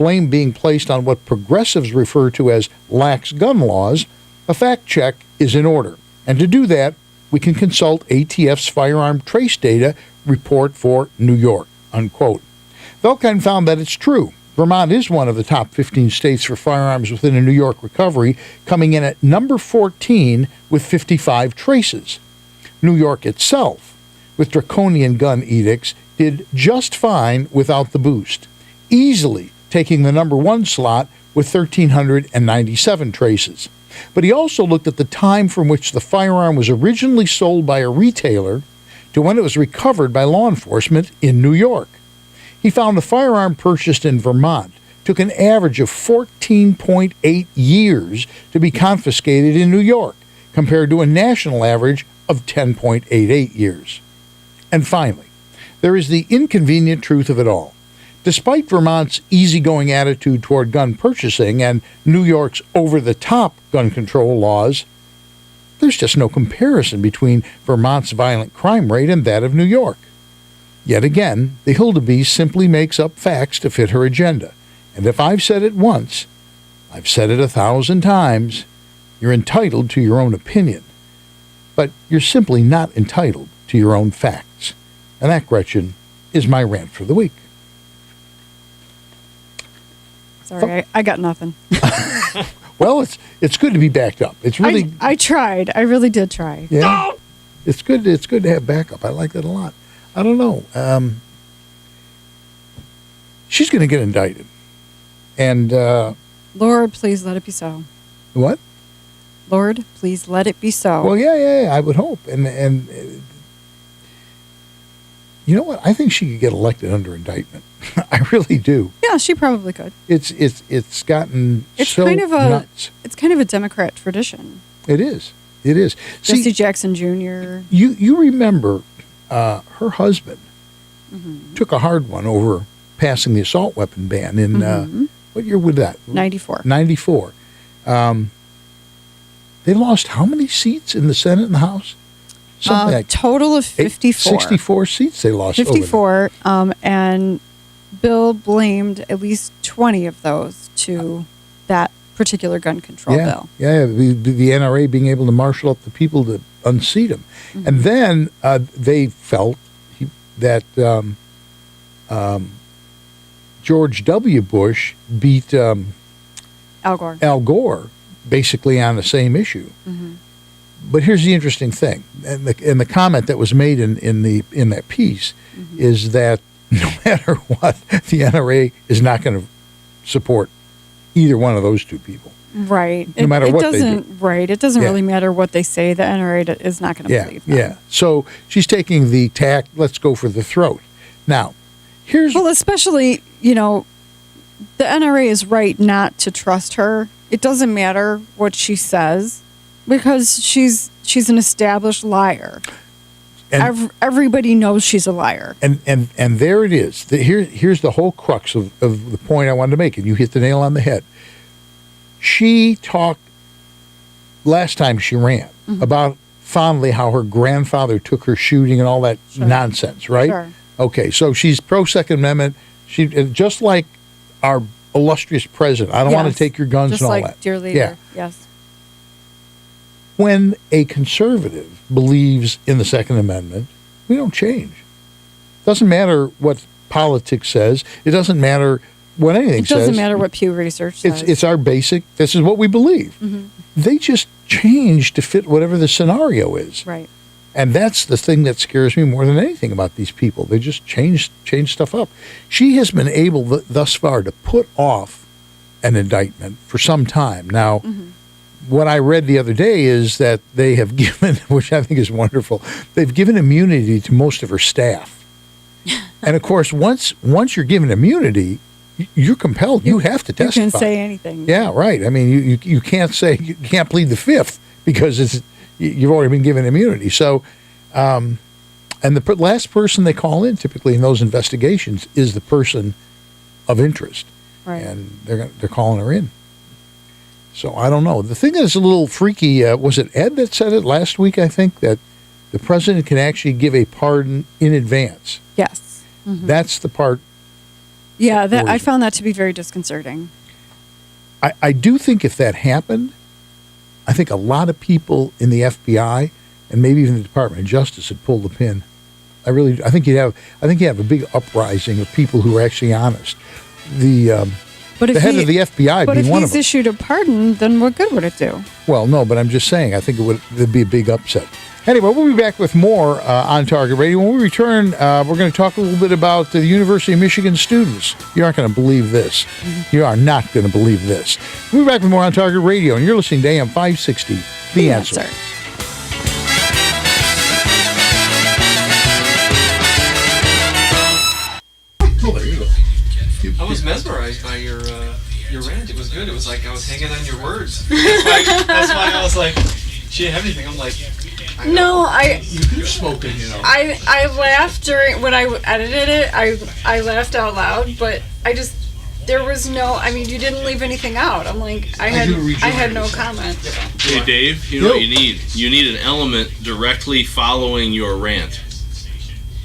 blame being placed on what progressives refer to as lax gun laws, a fact check is in order. And to do that, we can consult ATF's firearm trace data report for New York, unquote. Velkind found that it's true. Vermont is one of the top 15 states for firearms within a New York recovery, coming in at number 14 with 55 traces. New York itself, with draconian gun edicts, did just fine without the boost, easily taking the number 1 slot with 1,397 traces. But he also looked at the time from which the firearm was originally sold by a retailer to when it was recovered by law enforcement in New York. He found the firearm purchased in Vermont took an average of 14.8 years to be confiscated in New York, compared to a national average of 10.88 years. And finally, there is the inconvenient truth of it all. Despite Vermont's easygoing attitude toward gun purchasing and New York's over-the-top gun control laws, there's just no comparison between Vermont's violent crime rate and that of New York. Yet again, the Hildebeest simply makes up facts to fit her agenda. And if I've said it once, I've said it 1,000 times. You're entitled to your own opinion, but you're simply not entitled to your own facts. And that, Gretchen, is my rant for the week. Sorry, I got nothing. Well, it's good to be backed up. It's really I tried. I really did try. Yeah. No! It's good to have backup. I like that a lot. I don't know. She's going to get indicted. And Lord, please let it be so. What? Lord, please let it be so. Well, yeah, I would hope. And you know what? I think she could get elected under indictment. I really do. Yeah, she probably could. It's gotten so nuts. It's kind of a Democrat tradition. It is. It is. Jesse Jackson Jr. You remember her husband took a hard one over passing the assault weapon ban in what year was that? 94. 94. They lost how many seats in the Senate and the House? Something like total of 54. 64 seats they lost. 54, and Bill blamed at least 20 of those to that particular gun control bill. Yeah, the NRA being able to marshal up the people to unseat him. And then they felt that George W. Bush beat Al Gore basically on the same issue. But here's the interesting thing, and the comment that was made in that piece is that no matter what, the NRA is not going to support either one of those two people. Right. No matter what they do. Right. It doesn't really matter what they say. The NRA is not going to believe them. Yeah. So she's taking the tack, let's go for the throat. Now, Well, especially, the NRA is right not to trust her. It doesn't matter what she says because she's an established liar. And everybody knows she's a liar. And there it is. Here's the whole crux of the point I wanted to make, and you hit the nail on the head. She talked last time she ran about fondly how her grandfather took her shooting and all that nonsense, right? Sure. Okay, so she's pro-Second Amendment. She just like our illustrious president. I don't want to take your guns and all that. Just like dear leader, yes. When a conservative believes in the Second Amendment, we don't change. It doesn't matter what politics says. It doesn't matter what anything says. It doesn't matter what Pew Research says. It's our basic, this is what we believe. They just change to fit whatever the scenario is. Right. And that's the thing that scares me more than anything about these people. They just change stuff up. She has been able thus far to put off an indictment for some time. Now, what I read the other day is that they have given, which I think is wonderful, they've given immunity to most of her staff. And, of course, once you're given immunity, you're compelled. You have to testify. You can say anything. Yeah, right. I mean, you can't say, you can't plead the fifth because you've already been given immunity. So, and the last person they call in typically in those investigations is the person of interest. Right. And they're calling her in. So I don't know. The thing that's a little freaky, was it Ed that said it last week, I think, that the president can actually give a pardon in advance? Yes. That's the part Yeah, I Coercion. found that to be very disconcerting. I do think if that happened, I think a lot of people in the FBI and maybe even the Department of Justice would pull the pin. I think you have a big uprising of people who are actually honest. But The head of the FBI but being if one of he's them. issued a pardon, then what good would it do? Well, no, but I'm just saying, I think there'd be a big upset. Anyway, we'll be back with more on Target Radio. When we return, we're going to talk a little bit about the University of Michigan students. You aren't going to believe this. You are not going to believe this. We'll be back with more on Target Radio, and you're listening to AM560, The Answer. Oh, there you go. I was mesmerized by your rant. It was good. It was like I was hanging on your words. That's why I was like, she didn't have anything. I'm like, You're smoking, I laughed during when I edited it. I laughed out loud, but there was no. I mean, you didn't leave anything out. I'm like, I had no comment. Hey Dave, you know what you need? You need an element directly following your rant.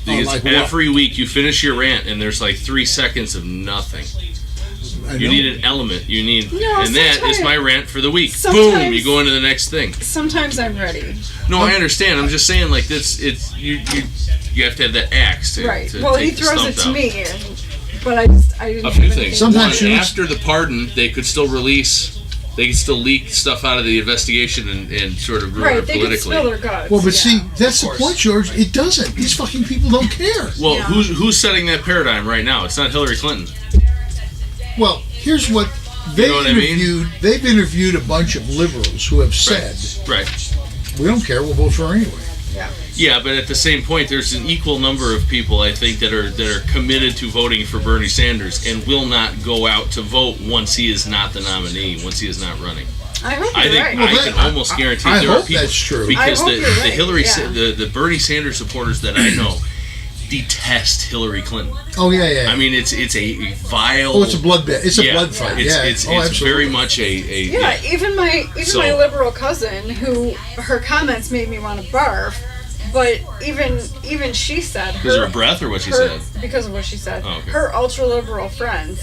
Because like what? every week you finish your rant and there's like 3 seconds of nothing. You need an element. You need, and that is my rant for the week. Boom! You go into the next thing. Sometimes I'm ready. No, I understand. I'm just saying, like this. It's you have to have that axe to Right. to Well, he take the throws stump it to down. me, but I didn't. A few have things. anything. Sometimes One, you- after the pardon, they could still release. They can still leak stuff out of the investigation and sort of ruin Right, it they could politically. spill their guts. Well, but yeah. see, that's the point, George. It doesn't. These fucking people don't care. Well, Yeah. who's setting that paradigm right now? It's not Hillary Clinton. Well, here's what they know what I mean? interviewed. They've interviewed a bunch of liberals who have said, Right. "We don't care. We'll vote for her anyway." Yeah, but at the same point, there's an equal number of people I think that are committed to voting for Bernie Sanders and will not go out to vote once he is not the nominee, once he is not running. I hope I you're think right. Well, I that- can almost guarantee I there are hope people that's true. because I hope the you're right, Hillary yeah. the Bernie Sanders supporters that I know detest Hillary Clinton. Oh yeah. I mean, it's a vile. Oh, it's a bloodbath. It's a yeah, blood fight. It's, yeah. it's absolutely. very much a Yeah, even my So- liberal cousin, who her comments made me want to barf, but even she said because of her breath or what she said. because of what she said. Oh, okay. Her ultra liberal friends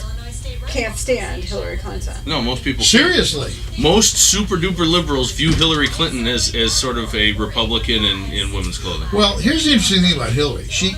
can't stand Hillary Clinton. No, most people can't. Seriously. Most super duper liberals view Hillary Clinton as sort of a Republican in women's clothing. Well, here's the interesting thing about Hillary. She,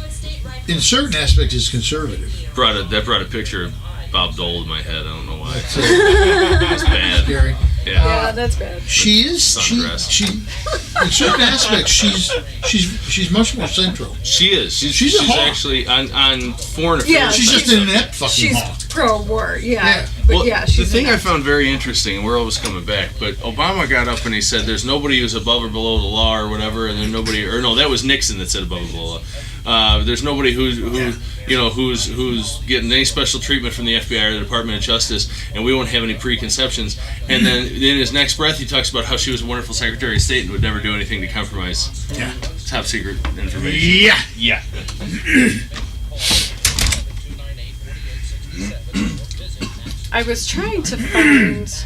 in certain aspects, is conservative. That brought a picture of Bob Dole in my head. I don't know why. That's bad. Gary. Yeah. Yeah, that's bad. She is. Sundress. She. In certain aspects, she's much more central. She is. She's a hawk. actually on foreign affairs. Yeah, She's just an inept fucking She's hawk. pro-war, yeah. Yeah. But Well, yeah, the she's thing I enough. found very interesting, and we're always coming back, but Obama got up and he said there's nobody who's above or below the law or whatever, and then nobody, or no, that was Nixon that said above or below the law. There's nobody who's getting any special treatment from the FBI or the Department of Justice, and we won't have any preconceptions. And then in his next breath, he talks about how she was a wonderful Secretary of State and would never do anything to compromise top secret information. Yeah. I was trying to find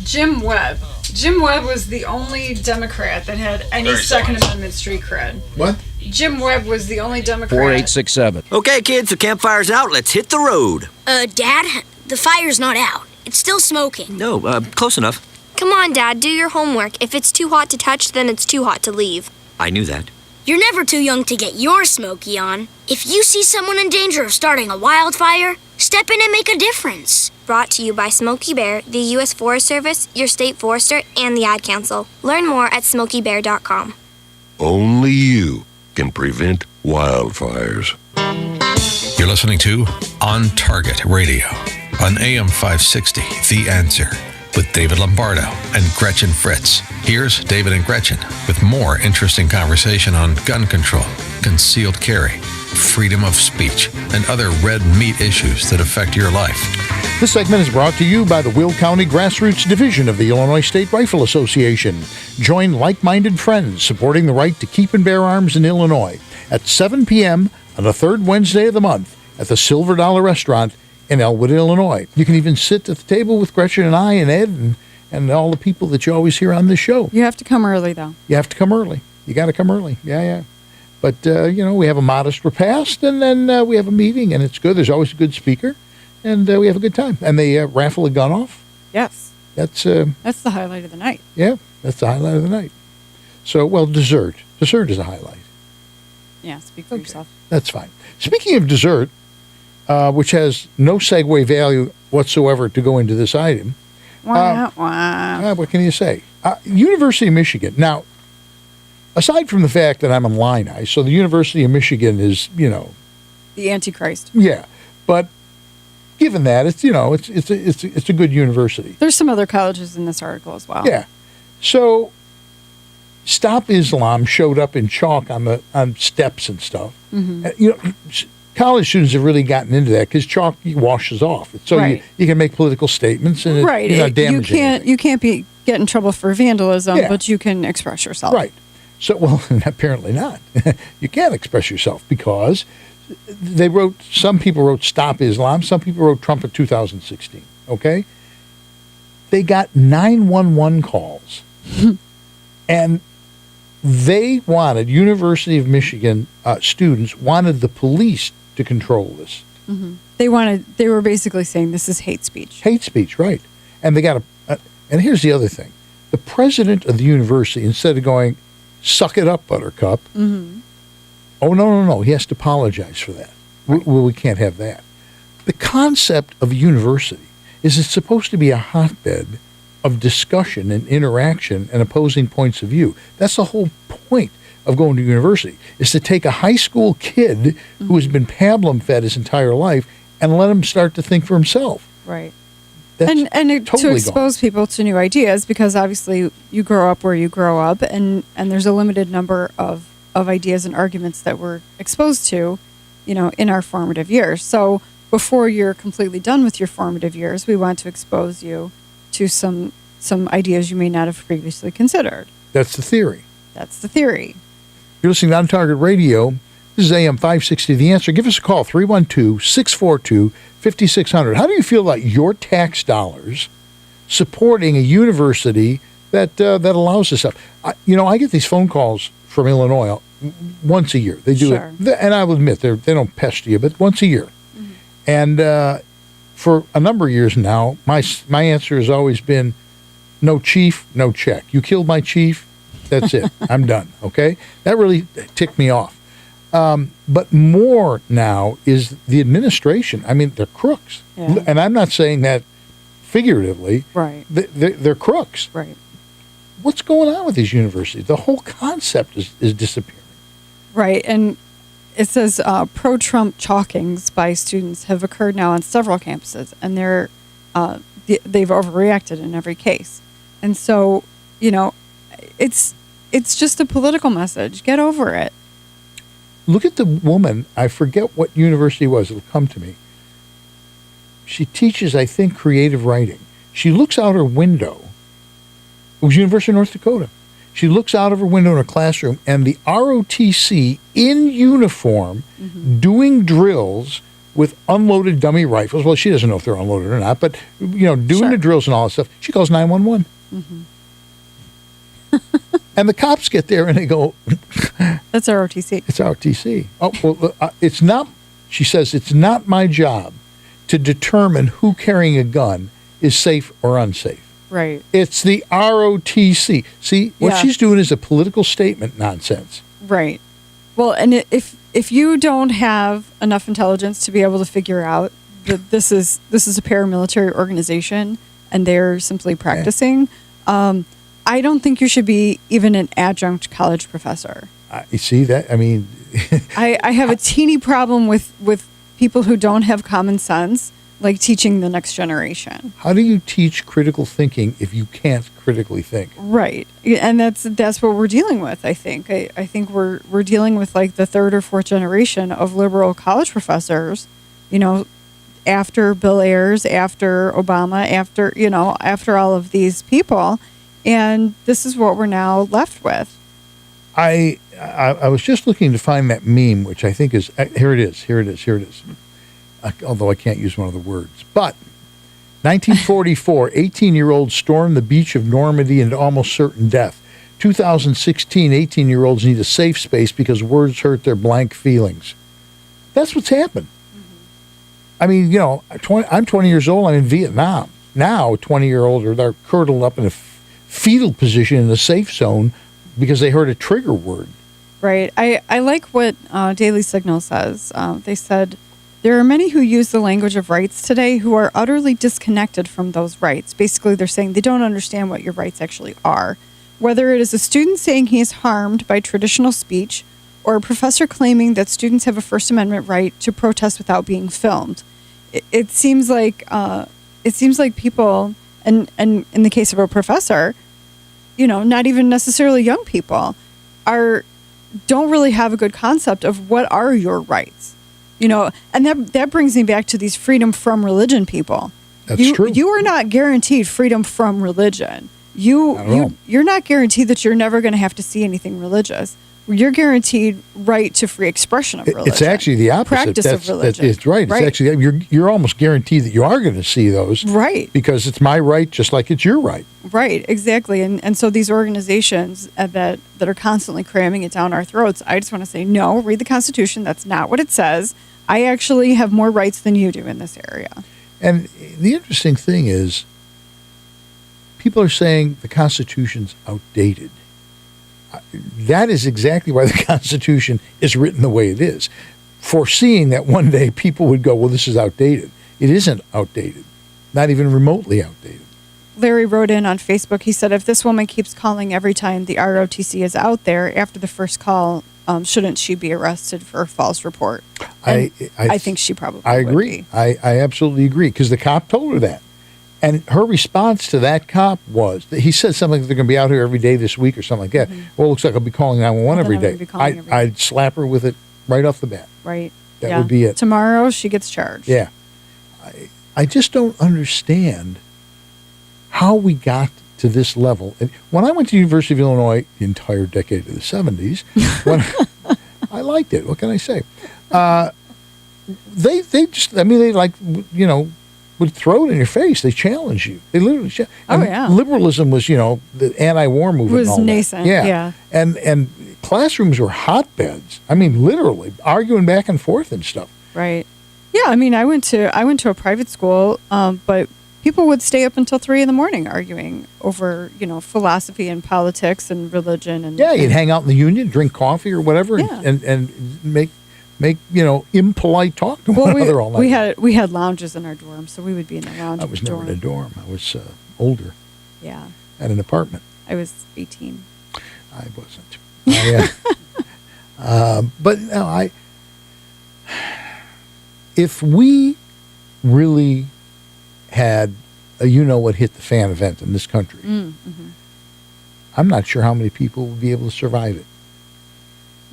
Jim Webb. Jim Webb was the only Democrat that had any Very Second solid. Amendment street cred. What? Jim Webb was the only Democrat. 4867. Okay, kids, the campfire's out. Let's hit the road. Dad, the fire's not out. It's still smoking. No, close enough. Come on, Dad, do your homework. If it's too hot to touch, then it's too hot to leave. I knew that. You're never too young to get your smoky on. If you see someone in danger of starting a wildfire, step in and make a difference. Brought to you by Smokey Bear, the U.S. Forest Service, your state forester, and the Ad Council. Learn more at smokeybear.com. Only you can prevent wildfires. You're listening to On Target Radio on AM560 The Answer with David Lombardo and Gretchen Fritz. Here's David and Gretchen with more interesting conversation on gun control, concealed carry, freedom of speech, and other red meat issues that affect your life. This segment is brought to you by the Will County Grassroots Division of the Illinois State Rifle Association. Join like-minded friends supporting the right to keep and bear arms in Illinois at 7 p.m. on the third Wednesday of the month at the Silver Dollar Restaurant in Elwood, Illinois. You can even sit at the table with Gretchen and I and Ed and all the people that you always hear on this show. You have to come early, though. You have to come early. You got to come early. Yeah. But, we have a modest repast, and then we have a meeting, and it's good. There's always a good speaker, and we have a good time. And they raffle a gun off. Yes. That's the highlight of the night. Yeah, that's the highlight of the night. So, well, dessert. Dessert is a highlight. Yeah, speak for yourself. That's fine. Speaking of dessert, which has no segue value whatsoever to go into this item. What can you say? University of Michigan. Now, aside from the fact that I'm an Illini, so the University of Michigan is, the Antichrist. Yeah, but given that, it's a good university. There's some other colleges in this article as well. Yeah. So, Stop Islam showed up in chalk on steps and stuff. Mm-hmm. College students have really gotten into that because chalk washes off. So right. you can make political statements and right. You're not damaging anything. You can't get in trouble for vandalism, but you can express yourself. Right. So, well, apparently not. You can't express yourself because some people wrote Stop Islam, some people wrote Trump in 2016, okay? They got 911 calls, and they wanted, University of Michigan students wanted the police to control this. Mm-hmm. They were basically saying this is hate speech. Hate speech, right. And they got and here's the other thing. The president of the university, instead of going, suck it up, Buttercup. Mm-hmm. Oh, no. He has to apologize for that. Right. We can't have that. The concept of a university is it's supposed to be a hotbed of discussion and interaction and opposing points of view. That's the whole point of going to university, is to take a high school kid who has been pablum fed his entire life and let him start to think for himself. Right. That's and totally to expose people to new ideas, because obviously you grow up where you grow up, and there's a limited number of ideas and arguments that we're exposed to, in our formative years. So before you're completely done with your formative years, we want to expose you to some ideas you may not have previously considered. That's the theory. That's the theory. You're listening to On Target Radio. This is AM560 The Answer. Give us a call, 312-642-5600. How do you feel about your tax dollars supporting a university that allows this stuff? I get these phone calls from Illinois once a year. They do it, and I will admit they don't pester you, but once a year. Mm-hmm. And for a number of years now, my answer has always been, no chief, no check. You killed my chief, that's it. I'm done. Okay, that really ticked me off. But more now is the administration. I mean, they're crooks, and I'm not saying that figuratively. Right. They're crooks. Right. What's going on with these universities? The whole concept is disappearing. Right, and it says pro-Trump chalkings by students have occurred now on several campuses, and they've overreacted in every case. And so, it's just a political message. Get over it. Look at the woman. I forget what university it was. It'll come to me. She teaches, I think, creative writing. She looks out her window. It was University of North Dakota. She looks out of her window in her classroom, and the ROTC in uniform doing drills with unloaded dummy rifles. Well, she doesn't know if they're unloaded or not, but, doing the drills and all that stuff. She calls 911. Mm-hmm. And the cops get there and they go, that's ROTC. It's ROTC. Oh, well, it's not, she says, it's not my job to determine who carrying a gun is safe or unsafe. Right. It's the ROTC. See, what she's doing is a political statement nonsense. Right. Well, and if you don't have enough intelligence to be able to figure out that this is a paramilitary organization and they're simply practicing, I don't think you should be even an adjunct college professor. You see that? I mean, I have a teeny problem with people who don't have common sense, like teaching the next generation. How do you teach critical thinking if you can't critically think? Right, and that's what we're dealing with. I think. I think we're dealing with like the third or fourth generation of liberal college professors. After Bill Ayers, after Obama, after all of these people, and this is what we're now left with. I was just looking to find that meme, which I think is here. It is. Although I can't use one of the words. But 1944, 18-year-old stormed the beach of Normandy into almost certain death. 2016 18-year-olds need a safe space because words hurt their blank feelings. That's what's happened. I mean, I'm 20 years old. I'm in Vietnam. Now, 20-year-olds are curdled up in a fetal position in a safe zone because they heard a trigger word. Right. I like what Daily Signal says. They said, there are many who use the language of rights today who are utterly disconnected from those rights. Basically, they're saying they don't understand what your rights actually are. Whether it is a student saying he is harmed by traditional speech or a professor claiming that students have a First Amendment right to protest without being filmed. It seems like people, and in the case of a professor, not even necessarily young people, don't really have a good concept of what are your rights. And that brings me back to these freedom from religion people. That's true. You are not guaranteed freedom from religion. You're not guaranteed that you're never going to have to see anything religious. You're guaranteed right to free expression of religion. It's actually the opposite. Practice of religion. It's right. It's actually you're almost guaranteed that you are going to see those. Right. Because it's my right, just like it's your right. Right. Exactly. And so these organizations that are constantly cramming it down our throats, I just want to say, no, read the Constitution. That's not what it says. I actually have more rights than you do in this area. And the interesting thing is, people are saying the Constitution's outdated. That is exactly why the Constitution is written the way it is, foreseeing that one day people would go, well, this is outdated. It isn't outdated, not even remotely outdated. Larry wrote in on Facebook, he said, if this woman keeps calling every time the ROTC is out there, after the first call, shouldn't she be arrested for a false report? I think she probably I agree. Would be. I absolutely agree, because the cop told her that. And her response to that cop was, he said something like, they're going to be out here every day this week or something like that. Mm-hmm. Well, it looks like I'll be calling 911 every day. I'd slap her with it right off the bat. Right. That would be it. Tomorrow she gets charged. Yeah. I just don't understand how we got to this level. And when I went to the University of Illinois, the entire decade of the 70s, I liked it. What can I say? They would throw it in your face. They challenge you. They literally Liberalism was, the anti-war movement. It was and all nascent. That. Yeah. And classrooms were hotbeds. I mean, literally arguing back and forth and stuff. Right. Yeah. I mean, I went to a private school, but people would stay up until 3 a.m. arguing over, philosophy and politics and religion. And you'd hang out in the union, drink coffee or whatever, and make impolite talk to one another all night. We had lounges in our dorm, so we would be in the lounge. I was never in a dorm. I was older. Yeah. At an apartment. I was 18. I wasn't. But no, if we really had a what hit the fan event in this country, I'm not sure how many people would be able to survive it.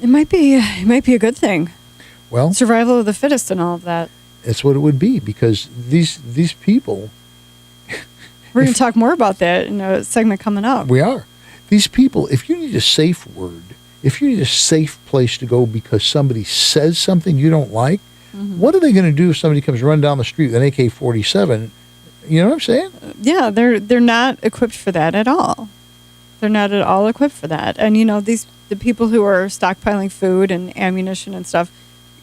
It might be a good thing. Well, survival of the fittest and all of that. That's what it would be, because these people. We're going to talk more about that in a segment coming up. We are. These people, if you need a safe word, if you need a safe place to go because somebody says something you don't like, what are they going to do if somebody comes running down the street with an AK-47? You know what I'm saying? Yeah, they're not equipped for that at all. They're not at all equipped for that. And the people who are stockpiling food and ammunition and stuff,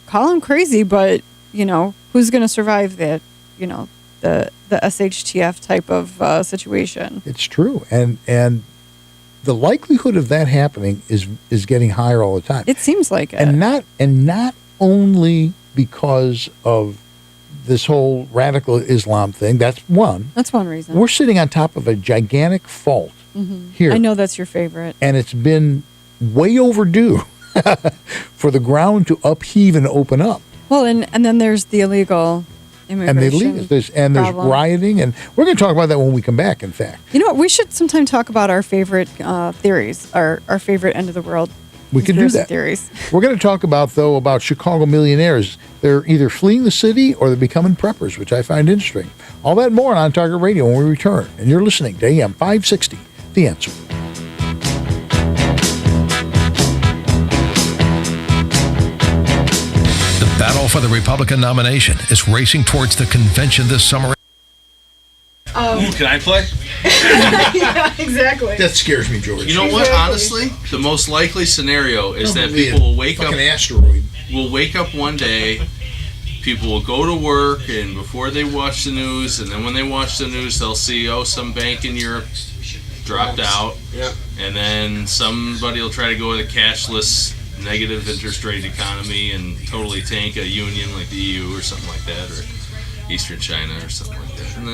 call them crazy, but who's going to survive that? The SHTF type of situation. It's true, and the likelihood of that happening is getting higher all the time. It seems like it, and not only because of this whole radical Islam thing. That's one. That's one reason. We're sitting on top of a gigantic fault here. I know that's your favorite, and it's been way overdue for the ground to upheave and open up. Well, and then there's the illegal immigration and there's rioting, and we're going to talk about that when we come back, in fact. You know what? We should sometime talk about our favorite theories, our favorite end of the world We can do that. Theories. We're going to talk about Chicago millionaires. They're either fleeing the city or they're becoming preppers, which I find interesting. All that and more on Target Radio when we return. And you're listening to AM560, The Answer. The battle for the Republican nomination is racing towards the convention this summer. Ooh, can I play? Yeah, exactly. That scares me, George. You know what? Exactly. Honestly, the most likely scenario is that Probably people a will wake up. fucking asteroid. Will wake up one day. People will go to work, and before they watch the news, and then when they watch the news, they'll see, some bank in Europe dropped out, and then somebody will try to go with a cashless, negative interest rate economy and totally tank a union like the EU or something like that, or Eastern China or something like that, and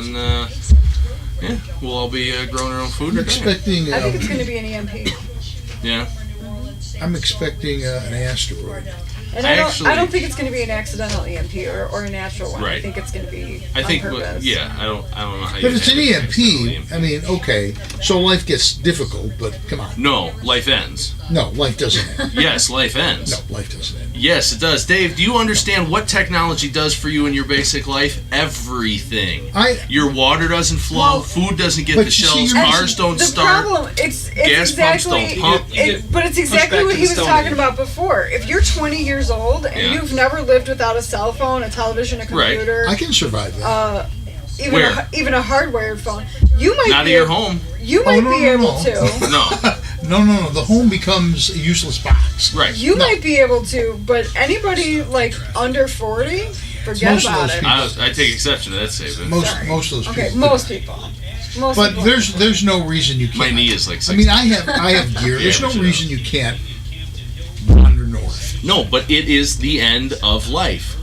then we'll all be growing our own food. I'm expecting. I think it's going to be an EMP. Yeah. I'm expecting an asteroid. And I don't think it's going to be an accidental EMP or a natural one. Right. I think it's going to be I think, on purpose. I don't know how you. But if it's an have EMP, I mean, okay, so life gets difficult, but come on. No, life ends. No, life doesn't end. Yes, life ends. No, life doesn't end. Yes, it does. Dave, do you understand what technology does for you in your basic life? Everything. Your water doesn't flow, food doesn't get but the you see, shelves, you're cars don't The start, problem, it's gas exactly, pumps don't pump. but it's exactly what he was talking about before. If you're 20 years old and you've never lived without a cell phone, a television, a computer, I can survive that. even a hardwired phone, you might Not be at your home. You might be able to. No. The home becomes a useless box. Right. You might be able to, but anybody like under 40, forget Most of about those it. people. I take exception to that statement. Most of those people. Okay, most people. But there's no reason you can't. My knee is like 60. I mean, I have gear. There's no Average it reason you can't wander north. No, but it is the end of life.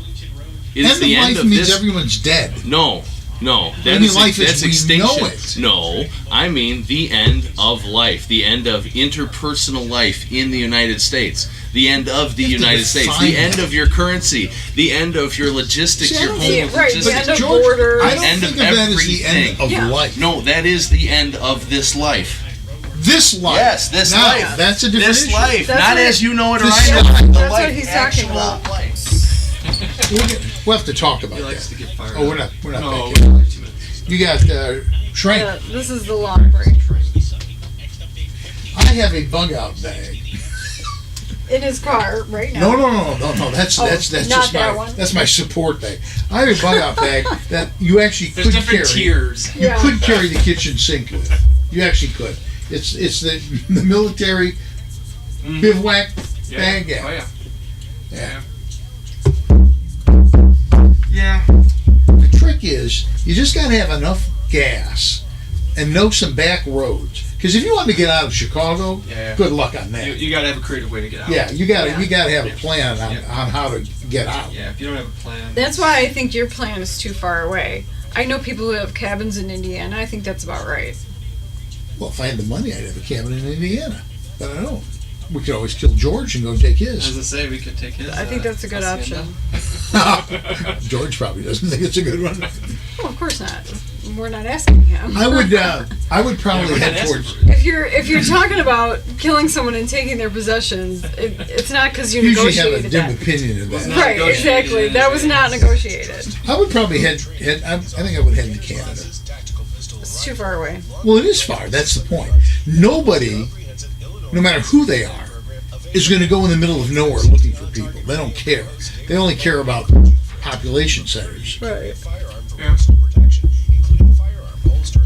It is End the of end life of means this. everyone's dead. No. I mean, life that's as we know extinction. it. No, I mean the end of life, the end of interpersonal life in the United States, the end of the United States, the define end that. of your currency, the end of your logistics, See, I your don't whole think- right, the logistics. end of George, borders. I don't end think of of that as the end everything. of life. No, that is the end of this life. This life. Yes, this now, life. That's a different This issue. life, That's not what as you know it or this I know life. it. The That's life, what he's talking actual about. life. We'll have to talk about He likes that. to get fired. Oh, we're not No, back we're yet. like 2 minutes. You got Shrank. Yeah, this is the long break. I have a bug out bag. In his car right now. No. That's not just that my one. that's my support bag. I have a bug out bag that you actually There's could different carry. tiers. You Yeah. could carry the kitchen sink with. You actually could. It's the military bivouac bag. Oh yeah. Yeah. Yeah. The trick is you just got to have enough gas and know some back roads. Because if you want to get out of Chicago, Yeah. good luck on that. You gotta have a creative way to get out. Yeah, you got to have a plan on Yeah. how to get out. Yeah. If you don't have a plan. That's why I think your plan is too far away. I know people who have cabins in Indiana. I think that's about right. Well, if I had the money, I'd have a cabin in Indiana. But I don't. We could always kill George and go take his. As I say, we could take his. I think that's a good hacienda. option. George probably doesn't think it's a good one. Well, of course not. We're not asking him. I would probably we're head not towards. If you're talking about killing someone and taking their possessions, it's not because you Usually have a negotiated dim that. opinion of that. not Right, negotiated. exactly. That was not negotiated. I would probably head. I think I would head to Canada. It's too far away. Well, it is far. That's the point. Nobody, no matter who they are, is going to go in the middle of nowhere looking for people. They don't care. They only care about population centers. Right. Yeah.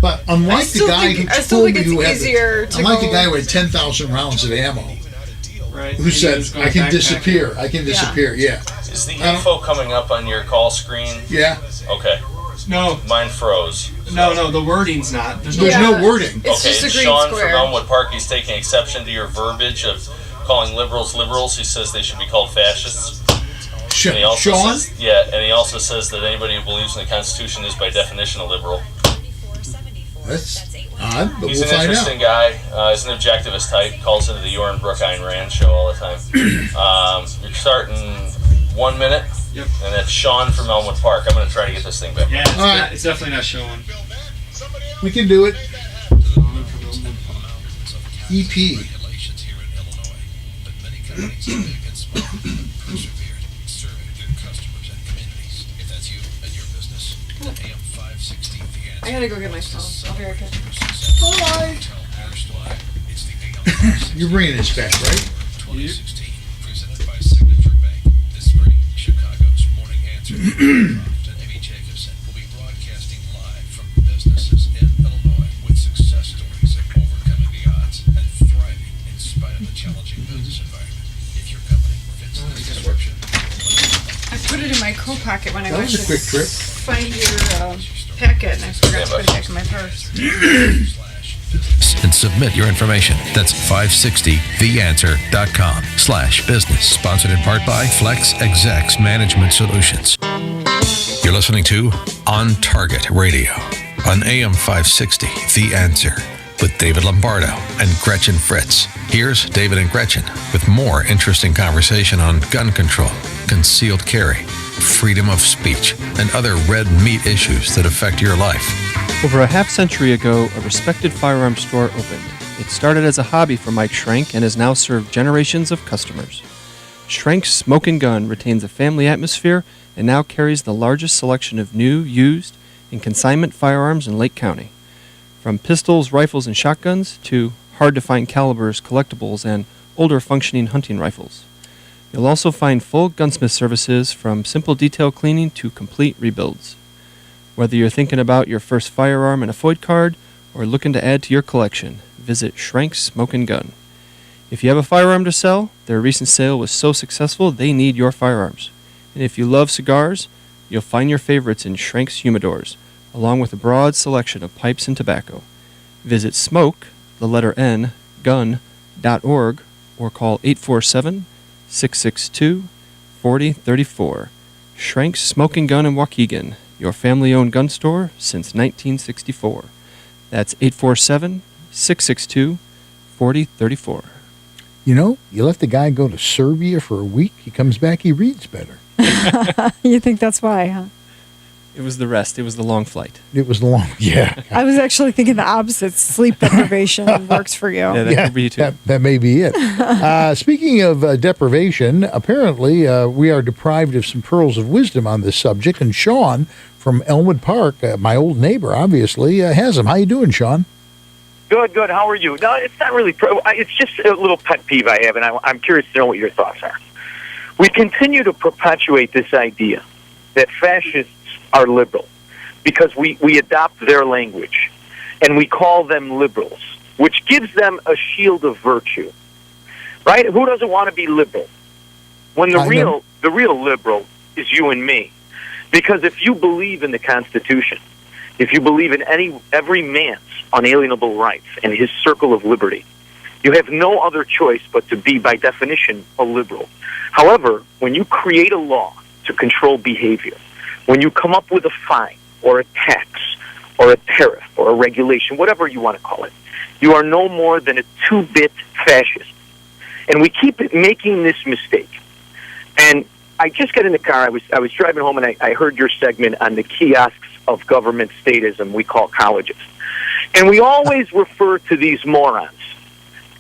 But unlike the guy who told me who had, unlike the guy who had 10,000 rounds of ammo, Right. who said, "I can disappear. I can disappear." Yeah. Is the I don't- info coming up on your call screen? Yeah. Okay. No. Mine froze. No. The wording's not. There's There's no wording. It's just a green Sean square. from Elmwood Park, he's taking exception to your verbiage of calling liberals liberals. He says they should be called fascists. And he also Sean? says, and he also says that anybody who believes in the Constitution is by definition a liberal. That's odd, but He's we'll an find interesting out. guy. He's an objectivist type. Calls into the Joran Brook Ayn Rand show all the time. You're starting 1 minute. Yep. And that's Sean from Elmwood Park. I'm going to try to get this thing back. Yeah. It's, All right. it's definitely not showing. We can do it. Sean from Elmwood Park. EP. I gotta go get my phone. I'll be right back. Bye. You're bringing this back, right? put it in my coat pocket when I That went was a to quick trip. find your packet, and I forgot to put it back in my purse. And submit your information. That's 560theanswer.com/business. Sponsored in part by Flex Execs Management Solutions. You're listening to On Target Radio on AM560 The Answer with David Lombardo and Gretchen Fritz. Here's David and Gretchen with more interesting conversation on gun control, concealed carry, freedom of speech, and other red meat issues that affect your life. Over a half century ago, a respected firearms store opened. It started as a hobby for Mike Schrenk and has now served generations of customers. Schrenk's Smoke and Gun retains a family atmosphere and now carries the largest selection of new, used, and consignment firearms in Lake County. From pistols, rifles, and shotguns to hard-to-find calibers, collectibles, and older functioning hunting rifles. You'll also find full gunsmith services from simple detail cleaning to complete rebuilds. Whether you're thinking about your first firearm and a FOID card or looking to add to your collection, visit Schrenk's Smoke and Gun. If you have a firearm to sell, their recent sale was so successful they need your firearms. And if you love cigars, you'll find your favorites in Schrenk's humidors, along with a broad selection of pipes and tobacco. Visit smoke, the letter N, gun.org or call 847-662-4034. Schrenk's Smoke and Gun in Waukegan, your family-owned gun store since 1964. That's 847-662-4034. You know, you let the guy go to Serbia for a week, he comes back, he reads better. You think that's why, huh? It was the rest. It was the long flight. It was long, yeah. I was actually thinking the opposite. Sleep deprivation works for you. Yeah, that could be too. That may be it. Speaking of deprivation, apparently we are deprived of some pearls of wisdom on this subject, and Sean from Elmwood Park, my old neighbor, obviously, has them. How you doing, Sean? Good. How are you? No, it's not really. It's just a little pet peeve I have, and I'm curious to know what your thoughts are. We continue to perpetuate this idea that fascists are liberal because we adopt their language, and we call them liberals, which gives them a shield of virtue, right? Who doesn't want to be liberal? When the real liberal is you and me, because if you believe in the Constitution, if you believe in every man's unalienable rights and his circle of liberty, you have no other choice but to be, by definition, a liberal. However, when you create a law to control behavior, when you come up with a fine or a tax or a tariff or a regulation, whatever you want to call it, you are no more than a two-bit fascist. And we keep making this mistake. And I just got in the car. I was driving home, and I heard your segment on the kiosks of government statism we call colleges. And we always refer to these morons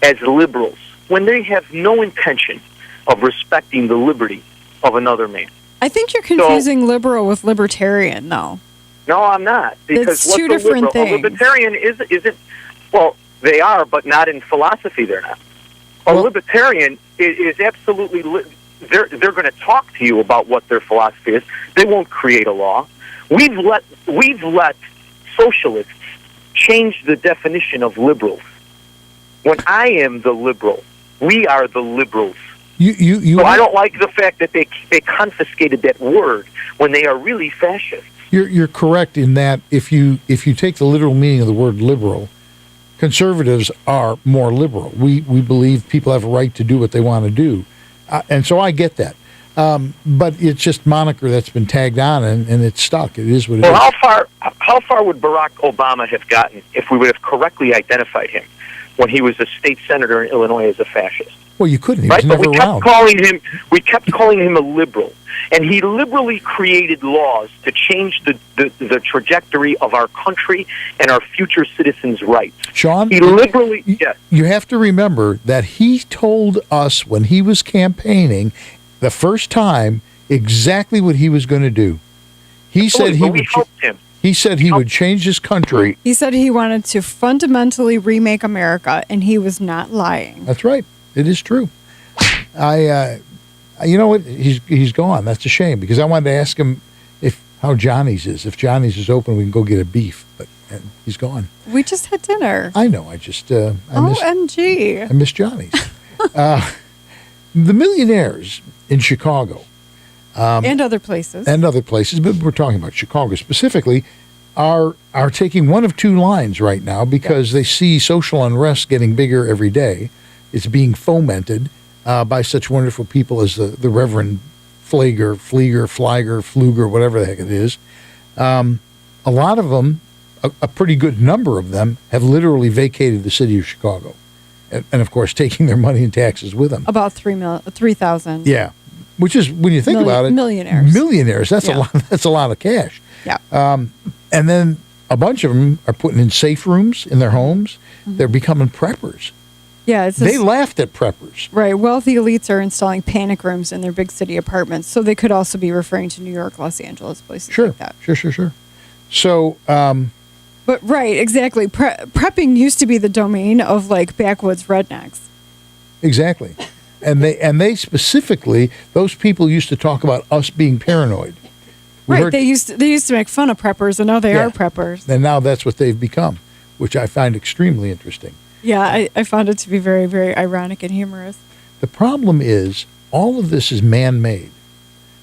as liberals when they have no intention of respecting the liberty of another man. I think you're confusing liberal with libertarian, though. No, I'm not. Because it's two different things. A libertarian isn't, well, they are, but not in philosophy they're not. A libertarian is absolutely, they're going to talk to you about what their philosophy is. They won't create a law. We've let socialists change the definition of liberals. When I am the liberal, we are the liberals. So I don't like the fact that they confiscated that word when they are really fascists. You're correct in that if you take the literal meaning of the word liberal, conservatives are more liberal. We believe people have a right to do what they want to do, and so I get that. But it's just moniker that's been tagged on, and it's stuck. It is what it is. How far would Barack Obama have gotten if we would have correctly identified him when he was a state senator in Illinois as a fascist? Well, you couldn't. He was never around. We kept calling him a liberal, and he liberally created laws to change the trajectory of our country and our future citizens' rights. Sean, he liberally. Yes. You have to remember that he told us when he was campaigning the first time exactly what he was going to do. He said he would. He said he would change his country. He said he wanted to fundamentally remake America, and he was not lying. That's right. It is true. You know what? He's gone. That's a shame because I wanted to ask him how Johnny's is. If Johnny's is open, we can go get a beef. But he's gone. We just had dinner. I know. I OMG. I miss Johnny's. The millionaires in Chicago and other places. But we're talking about Chicago specifically, are taking one of two lines right now because they see social unrest getting bigger every day. It's being fomented by such wonderful people as the Reverend Flieger, whatever the heck it is. A lot of them, a pretty good number of them, have literally vacated the city of Chicago. And of course, taking their money and taxes with them. About 3,000. Yeah. Which is, when you think about it, millionaires. That's a lot. That's a lot of cash. Yeah. And then a bunch of them are putting in safe rooms in their homes. Mm-hmm. They're becoming preppers. Yeah, they laughed at preppers. Right. Wealthy elites are installing panic rooms in their big city apartments. So they could also be referring to New York, Los Angeles, places like that. Sure. So. But right, exactly. Prepping used to be the domain of like backwoods rednecks. Exactly. And they specifically, those people used to talk about us being paranoid. They used to make fun of preppers, and now they are preppers. And now that's what they've become, which I find extremely interesting. Yeah, I found it to be very, very ironic and humorous. The problem is, all of this is man-made.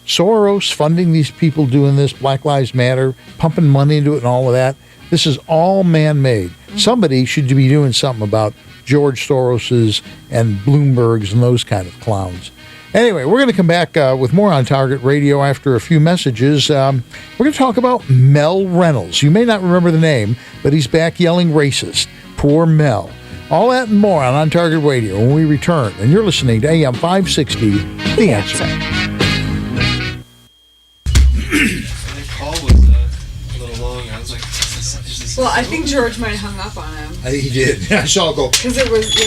Soros funding these people doing this, Black Lives Matter, pumping money into it and all of that, this is all man-made. Mm-hmm. Somebody should be doing something about George Soros's and Bloomberg's and those kind of clowns. Anyway, we're going to come back with more on Target Radio after a few messages. We're going to talk about Mel Reynolds. You may not remember the name, but he's back yelling racist. Poor Mel. All that and more on Target Radio when we return. And you're listening to AM560, The Answer. The call was a little long. I was like, well, I think George might have hung up on him. He did. I saw it go. Because it was too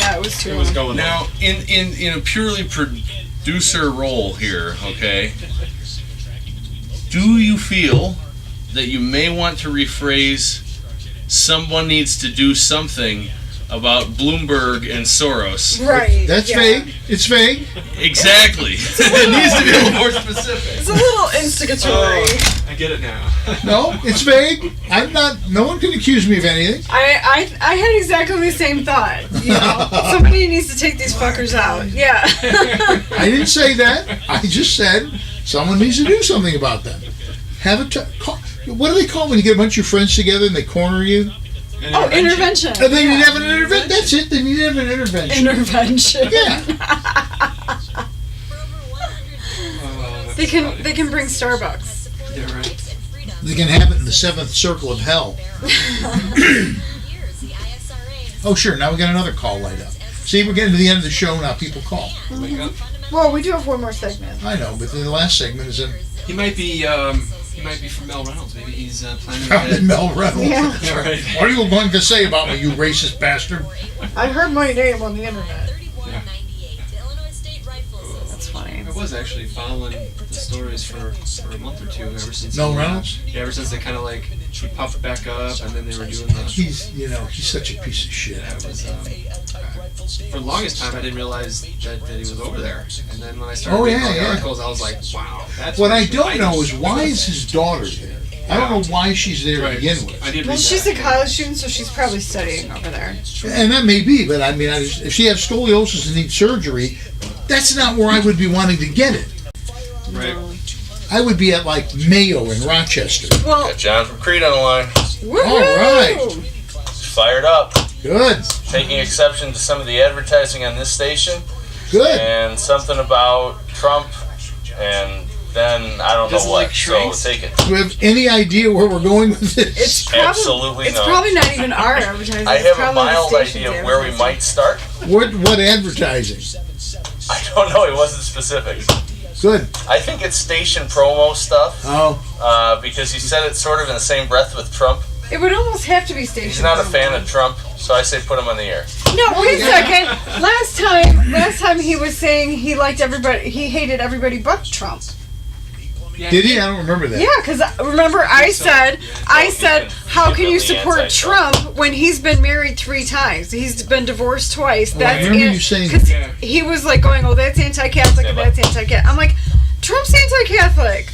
long. It was going now, in a purely producer role here, okay, do you feel that you may want to rephrase someone needs to do something about Bloomberg and Soros? Right. That's vague. It's vague. Exactly. It needs to be a little more specific. It's a little instigatory. I get it now. No, it's vague. I'm not. No one can accuse me of anything. I had exactly the same thought. You know, somebody needs to take these fuckers out. Yeah. I didn't say that. I just said someone needs to do something about them. Have a what do they call when you get a bunch of friends together and they corner you? Intervention. And then you have an intervention. That's it. Then you have an intervention. Intervention. Yeah. They can bring Starbucks. Yeah, right. They can have it in the seventh circle of hell. Oh, sure. Now we got another call light up. See, we're getting to the end of the show now. People call. Mm-hmm. Well, we do have one more segment. I know, but the last segment is in. He might be from Mel Reynolds. Maybe he's planning Probably Mel Reynolds. Yeah. Right. What are you going to say about me, you racist bastard? I heard my name on the internet. Yeah. That's funny. I was actually following the stories for a month or two ever since. Mel Reynolds? Yeah, ever since they kind of like he popped back up, and then they were doing the. He's such a piece of shit. Yeah, it was, for the longest time, I didn't realize that he was over there, and then when I started reading all the articles, I was like, wow. That's what I don't know is why is his daughter there? I don't know why she's there to begin with. I did well, she's a college student, so she's probably studying over there. And that may be, but I mean, if she has scoliosis and needs surgery, that's not where I would be wanting to get it. Right. I would be at like Mayo in Rochester. Well, Got John from Crete on the line. All right. Fired up. Good. Taking exception to some of the advertising on this station. Good. And something about Trump, and then I don't know what. Like so take it. Do you have any idea where we're going with this? it's probably, Absolutely it's not. probably not even our advertising. I It's have a probably the mild station's idea of where we might start. What advertising? I don't know. It wasn't specific. Good. I think it's station promo stuff. Oh. Because he said it sort of in the same breath with Trump. It would almost have to be station. He's not a fan of Trump, so I say put him on the air. No, wait a second. Last time he was saying he liked everybody. He hated everybody but Trump. Did he? I don't remember that. Yeah, because remember I said, how can you support Trump when he's been married 3 times? He's been divorced twice. Well, I remember you saying because he was like going, oh, that's anti-Catholic and that's anti-Catholic. I'm like, Trump's anti-Catholic.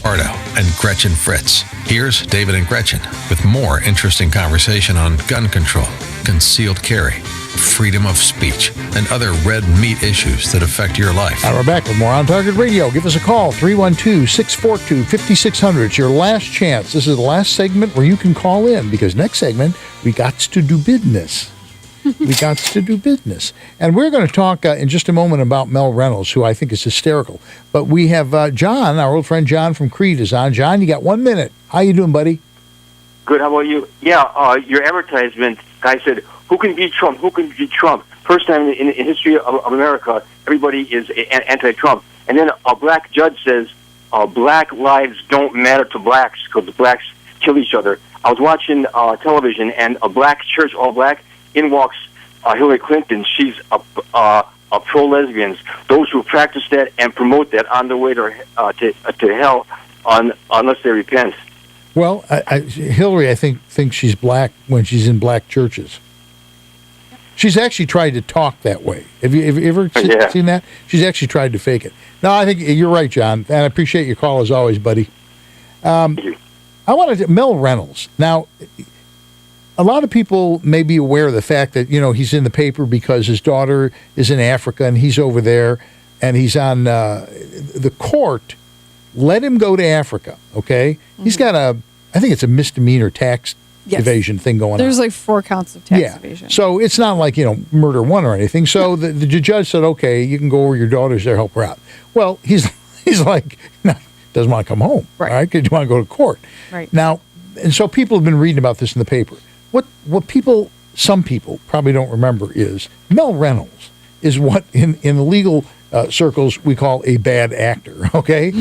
Lombardo and Gretchen Fritz. Here's David and Gretchen with more interesting conversation on gun control, concealed carry, freedom of speech and other red meat issues that affect your life. And we're back with more On Target Radio. Give us a call, 312-642-5600. It's your last chance. This is the last segment where you can call in, because next segment, we got to do business. We got to do business. And we're going to talk in just a moment about Mel Reynolds, who I think is hysterical. But we have John, our old friend John from Crete is on. John, you got 1 minute. How you doing, buddy? Good. How about you? Yeah, your advertisement guy said, who can beat Trump? Who can beat Trump? First time in history of America, everybody is anti-Trump. And then a black judge says, black lives don't matter to blacks because the blacks kill each other. I was watching television, and a black church, all black, in walks Hillary Clinton. She's a pro-lesbians. Those who practice that and promote that on their way to hell unless they repent. Well, Hillary, I think, thinks she's black when she's in black churches. She's actually tried to talk that way. Have you ever seen that? She's actually tried to fake it. No, I think you're right, John, and I appreciate your call as always, buddy. I wanted to, Mel Reynolds. Now, a lot of people may be aware of the fact that, he's in the paper because his daughter is in Africa and he's over there and he's on the court. Let him go to Africa, okay? Mm-hmm. He's got I think it's a misdemeanor tax evasion thing going on. There's like 4 counts of tax evasion. So it's not like, murder one or anything. So the judge said, okay, you can go where your daughter's there, help her out. Well, he's like, no, doesn't want to come home, right? Because you want to go to court. Right. Now, and so people have been reading about this in the paper. What some people probably don't remember is Mel Reynolds is what in the legal circles we call a bad actor, okay?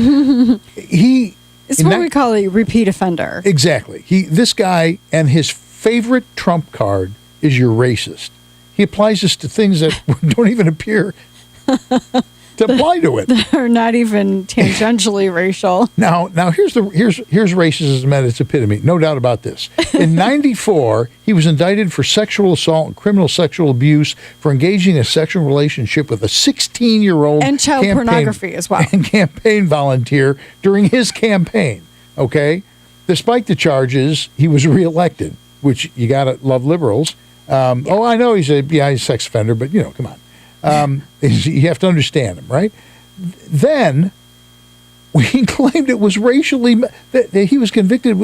It's what we call a repeat offender. Exactly. This guy, and his favorite trump card is you're racist. He applies this to things that don't even appear to apply to it. They're not even tangentially racial. Now here's racism at its epitome. No doubt about this. In '94, he was indicted for sexual assault and criminal sexual abuse for engaging in a sexual relationship with a 16-year-old and child pornography as well. And campaign volunteer during his campaign. Okay, despite the charges, he was reelected, which you gotta love liberals. Oh, I know he's a sex offender, but come on. You have to understand him, right? Then we claimed it was racially that he was convicted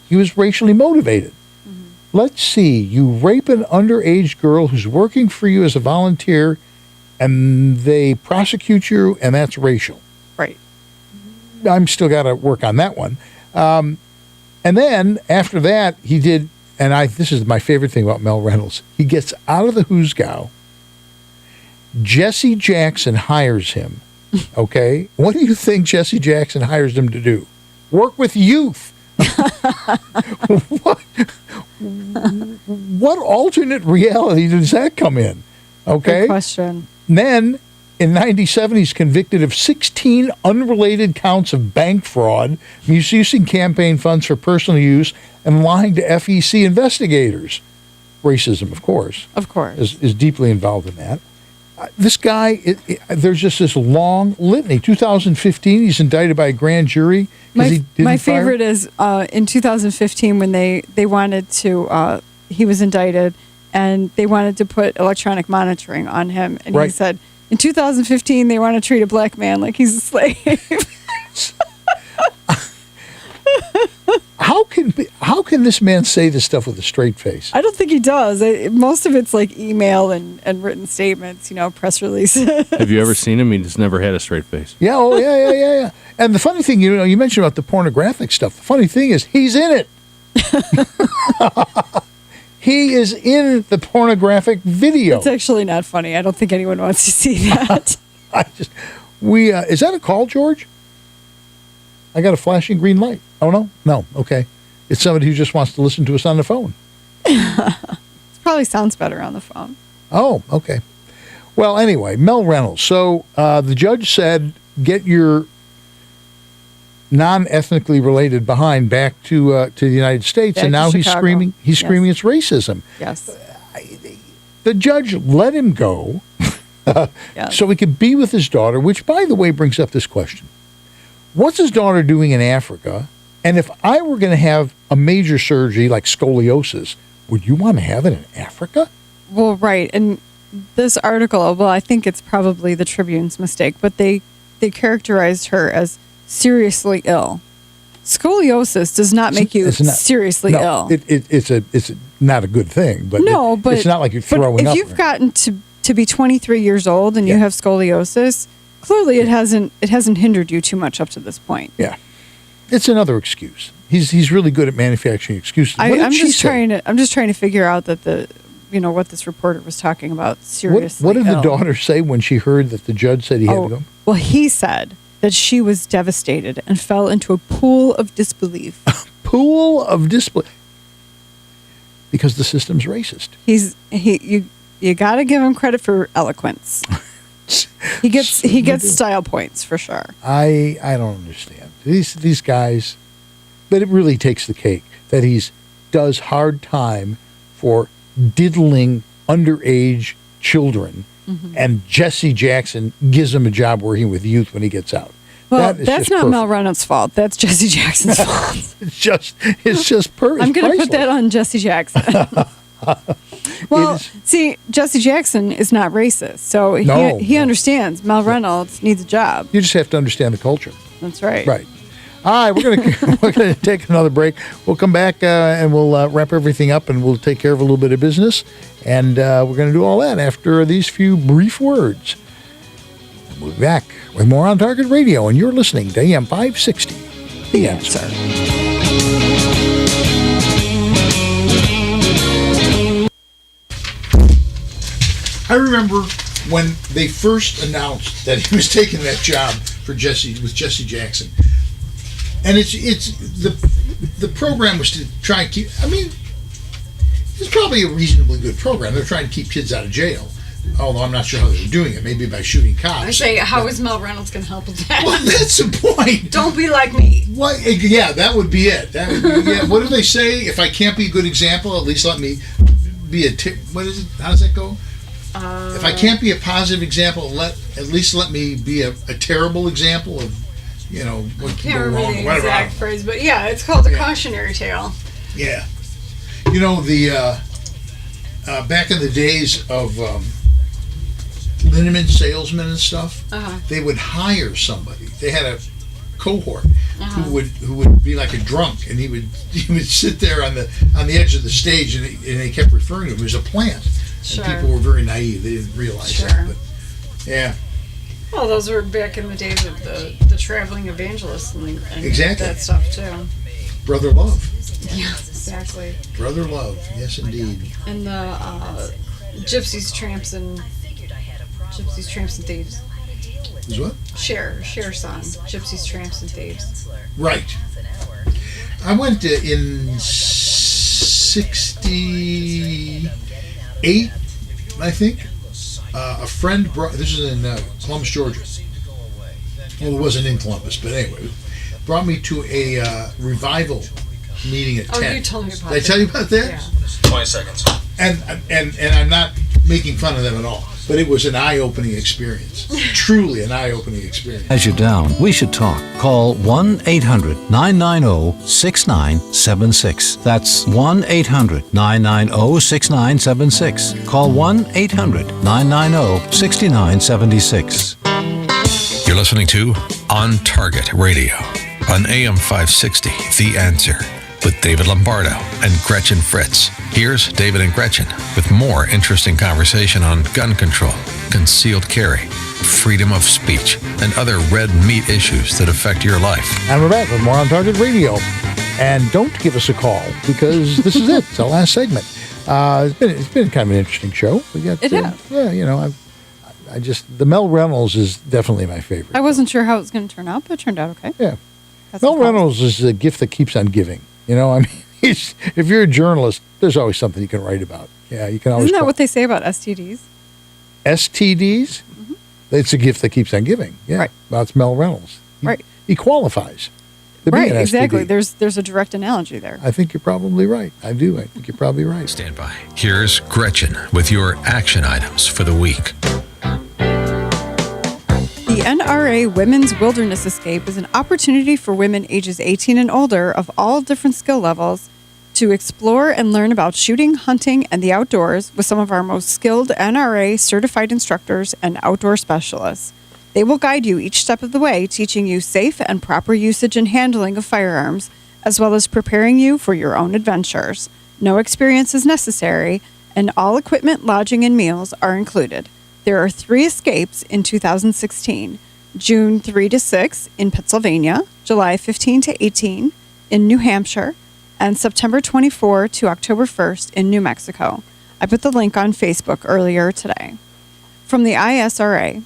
he was racially motivated. Mm-hmm. Let's see, you rape an underage girl who's working for you as a volunteer, and they prosecute you, and that's racial. Right. I'm still got to work on that one. And then after that, he did, and this is my favorite thing about Mel Reynolds. He gets out of the hoosgow. Jesse Jackson hires him, okay? What do you think Jesse Jackson hires him to do? Work with youth. What alternate reality does that come in? Okay? Good question. And then, in '97, he's convicted of 16 unrelated counts of bank fraud, misusing campaign funds for personal use, and lying to FEC investigators. Racism, of course. Of course. Is deeply involved in that. This guy, there's just this long litany. 2015, he's indicted by a grand jury. My favorite is in 2015 when they wanted to, he was indicted, and they wanted to put electronic monitoring on him. And he said, in 2015, they want to treat a black man like he's a slave. How can this man say this stuff with a straight face? I don't think he does. Most of it's like email and written statements, press releases. Have you ever seen him? He's never had a straight face. Yeah, yeah. And the funny thing, you mentioned about the pornographic stuff. The funny thing is, he's in it. He is in the pornographic video. It's actually not funny. I don't think anyone wants to see that. Is that a call, George? I got a flashing green light. Oh, no? No, okay. It's somebody who just wants to listen to us on the phone. It probably sounds better on the phone. Oh, okay. Well, anyway, Mel Reynolds. So the judge said, get your non-ethnically related behind back to the United States, back and now he's Chicago. screaming. He's screaming it's racism. Yes. The judge let him go so he could be with his daughter, which, by the way, brings up this question. What's his daughter doing in Africa? And if I were going to have a major surgery like scoliosis, would you want to have it in Africa? Well, right. And this article, well, I think it's probably the Tribune's mistake, but they characterized her as seriously ill. Scoliosis does not make you seriously ill. It's not a good thing, but but it's not like you're throwing up. If you've gotten to be 23 years old and you have scoliosis, clearly it hasn't hindered you too much up to this point. Yeah, it's another excuse. He's really good at manufacturing excuses. I'm just trying to figure out that what this reporter was talking about seriously. What did the daughter say when she heard that the judge said he had to go? Well, he said that she was devastated and fell into a pool of disbelief. Pool of disbelief. Because the system's racist. You got to give him credit for eloquence. He gets style points for sure. I don't understand these guys, but it really takes the cake that does hard time for diddling underage children, and Jesse Jackson gives him a job working with youth when he gets out. Well, that's not Mel Reynolds' fault. That's Jesse Jackson's fault. It's just perfect. I'm going to put that on Jesse Jackson. Well, see, Jesse Jackson is not racist, so he understands Mel Reynolds needs a job. You just have to understand the culture. That's right. Right. All right, we're gonna take another break. We'll come back and we'll wrap everything up, and we'll take care of a little bit of business, and we're going to do all that after these few brief words. We'll be back with more On Target Radio, and you're listening to AM560, The Answer. I remember when they first announced that he was taking that job with Jesse Jackson. And it's the program was to try and keep. I mean, it's probably a reasonably good program. They're trying to keep kids out of jail, although I'm not sure how they were doing it. Maybe by shooting cops. I say, how is Mel Reynolds going to help with that? Well, that's the point. Don't be like me. What? Yeah, that would be it. What do they say? If I can't be a good example, at least let me be what is it? How does that go? If I can't be a positive example, at least let me be a terrible example of. What can go wrong, the exact phrase, but yeah, it's called a cautionary tale. Yeah. The back in the days of liniment salesmen and stuff, they would hire somebody. They had a cohort who would be like a drunk, and he would sit there on the edge of the stage, and they kept referring to him as a plant. Sure. And people were very naive; they didn't realize that. But yeah. Well, those were back in the days of the traveling evangelists and exactly. that stuff too. Brother love. Yeah, exactly. Brother love, yes indeed. And the gypsies, tramps, and thieves. Is what? Cher song, Gypsies, Tramps, and Thieves. Right. I went in 68, I think. A friend brought, this is in Columbus, Georgia. Well, it wasn't in Columbus, but anyway, brought me to a revival meeting at 10. Oh, you told me about that. Did I tell you about that? Yeah. 20 seconds. And I'm not making fun of them at all, but it was an eye-opening experience. Truly an eye-opening experience. As you're down, we should talk. Call 1-800-990-6976. That's 1-800-990-6976. Call 1-800-990-6976. You're listening to On Target Radio on AM560 The Answer with David Lombardo and Gretchen Fritz. Here's David and Gretchen with more interesting conversation on gun control, concealed carry, freedom of speech, and other red meat issues that affect your life. And we're back with more On Target Radio. And don't give us a call, because this is it. It's our last segment. It's been kind of an interesting show. We got, has. I just, the Mel Reynolds is definitely my favorite. I wasn't sure how it was going to turn out, but it turned out okay. Yeah. Mel Reynolds is a gift that keeps on giving. If you're a journalist, there's always something you can write about. Yeah, you can always. Isn't that what they say about STDs? STDs? Mm-hmm. It's a gift that keeps on giving. Yeah, right. That's Mel Reynolds. He qualifies. Right, exactly. There's a direct analogy there. I think you're probably right. I do. I think you're probably right. Stand by. Here's Gretchen with your action items for the week. The NRA Women's Wilderness Escape is an opportunity for women ages 18 and older of all different skill levels to to explore and learn about shooting, hunting, and the outdoors with some of our most skilled NRA certified instructors and outdoor specialists. They will guide you each step of the way, teaching you safe and proper usage and handling of firearms, as well as preparing you for your own adventures. No experience is necessary, and all equipment, lodging, and meals are included. There are 3 escapes in 2016, June 3 to 6 in Pennsylvania, July 15 to 18 in New Hampshire, and September 24 to October 1st in New Mexico. I put the link on Facebook earlier today. From the ISRA,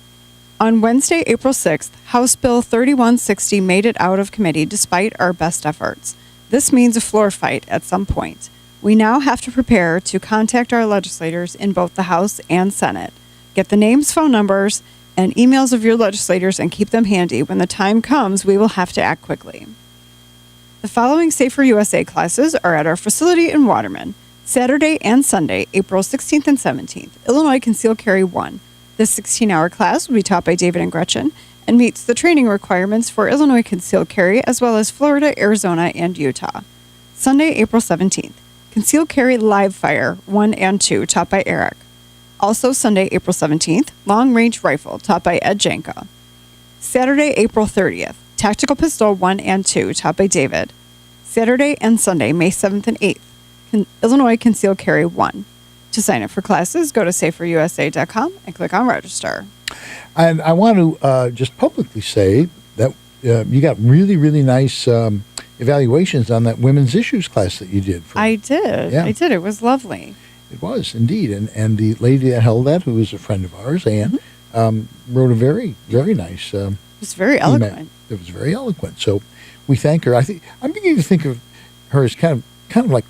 on Wednesday, April 6th, House Bill 3160 made it out of committee despite our best efforts. This means a floor fight at some point. We now have to prepare to contact our legislators in both the House and Senate. Get the names, phone numbers, and emails of your legislators and keep them handy. When the time comes, we will have to act quickly. The following Safer USA classes are at our facility in Waterman. Saturday and Sunday, April 16th and 17th, Illinois Concealed Carry 1. This 16-hour class will be taught by David and Gretchen and meets the training requirements for Illinois Concealed Carry as well as Florida, Arizona, and Utah. Sunday, April 17th, Concealed Carry Live Fire 1 and 2, taught by Eric. Also Sunday, April 17th, Long Range Rifle, taught by Ed Janka. Saturday, April 30th, Tactical Pistol 1 and 2, taught by David. Saturday and Sunday, May 7th and 8th, Illinois Concealed Carry 1. To sign up for classes, go to saferusa.com and click on register. And I want to just publicly say that you got really, really nice evaluations on that women's issues class that you did. I did. Yeah. I did. It was lovely. It was, indeed. And the lady that held that, who is a friend of ours, Anne, wrote a very, very nice It was very eloquent. It was very eloquent. So we thank her. I'm beginning to think of her as kind of like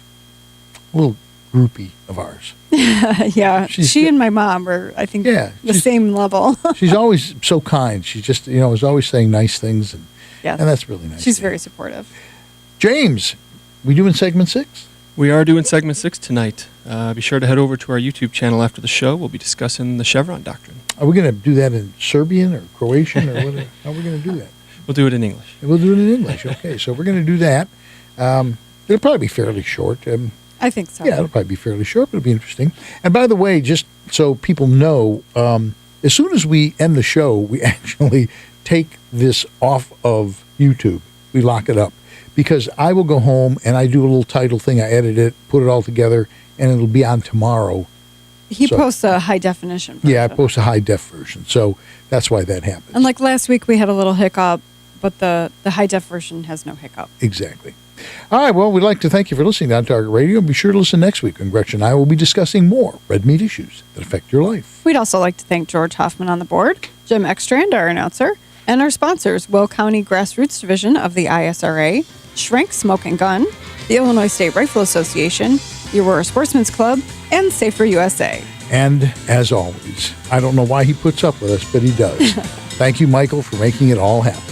a little groupie of ours. Yeah, she and my mom were, I think, the same level. She's always so kind. She just, is always saying nice things, and that's really nice. She's very supportive. James, we doing segment 6? We are doing segment 6 tonight. Be sure to head over to our YouTube channel after the show. We'll be discussing the Chevron Doctrine. Are we going to do that in Serbian or Croatian, or what? How are we going to do that? We'll do it in English. We'll do it in English. Okay, so we're going to do that. It'll probably be fairly short. I think so. Yeah, it'll probably be fairly short, but it'll be interesting. And by the way, just so people know, as soon as we end the show, we actually take this off of YouTube. We lock it up. Because I will go home and I do a little title thing. I edit it, put it all together, and it'll be on tomorrow. He posts a high definition version. Yeah, I post a high def version. So that's why that happens. And like last week, we had a little hiccup, but the high def version has no hiccup. Exactly. All right, well, we'd like to thank you for listening to On Target Radio. Be sure to listen next week when Gretchen and I will be discussing more red meat issues that affect your life. We'd also like to thank George Hoffman on the board, Jim Ekstrand, our announcer, and our sponsors, Will County Grassroots Division of the ISRA, Schrenk Smoke and Gun, the Illinois State Rifle Association, the Aurora Sportsman's Club, and Safer USA. And as always, I don't know why he puts up with us, but he does. Thank you, Michael, for making it all happen.